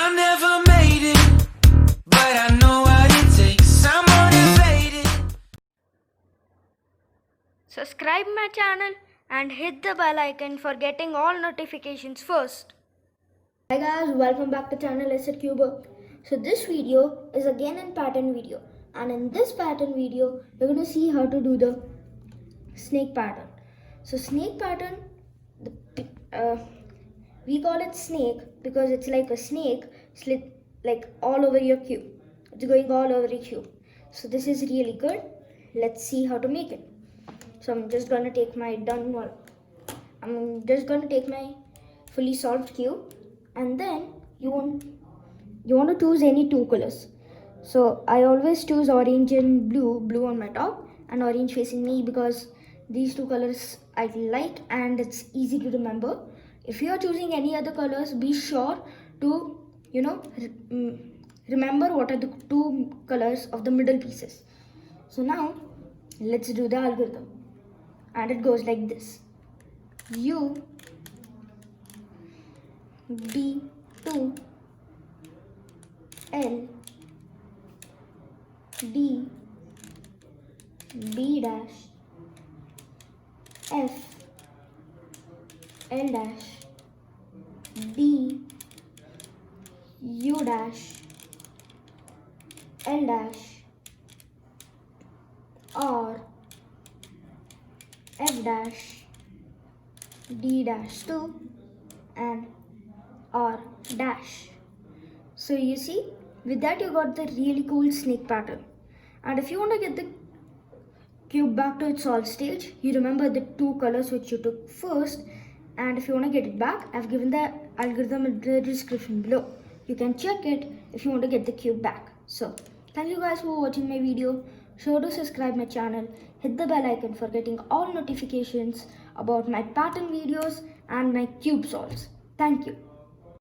I never made it, but I know what it takes. I'm motivated. Subscribe my channel and hit the bell icon for getting all notifications first. Hi guys, welcome back to channel Asset Cuber. So this video is again in pattern video, and in this pattern video we're going to see how to do the snake pattern. So snake pattern, we call it snake because it's like a snake slit like all over your cube. It's going all over your cube. So this is really good. Let's see how to make it. So I'm just gonna take my fully solved cube, and then you want to choose any two colors. So I always choose orange and blue on my top and orange facing me because these two colors I like and it's easy to remember. If you are choosing any other colors, be sure to remember what are the two colors of the middle pieces. So now let's do the algorithm, and it goes like this: U B 2 L D B dash F L dash D U dash L dash R F dash D dash 2 and R dash. So you see, with that you got the really cool snake pattern. And if you want to get the cube back to its solved stage, you remember the two colors which you took first, and if you want to get it back, I've given the algorithm in the description below. You can check it if you want to get the cube back. So thank you guys for watching my video. Sure to subscribe my channel, hit the bell icon for getting all notifications about my pattern videos and my cube solves. Thank you.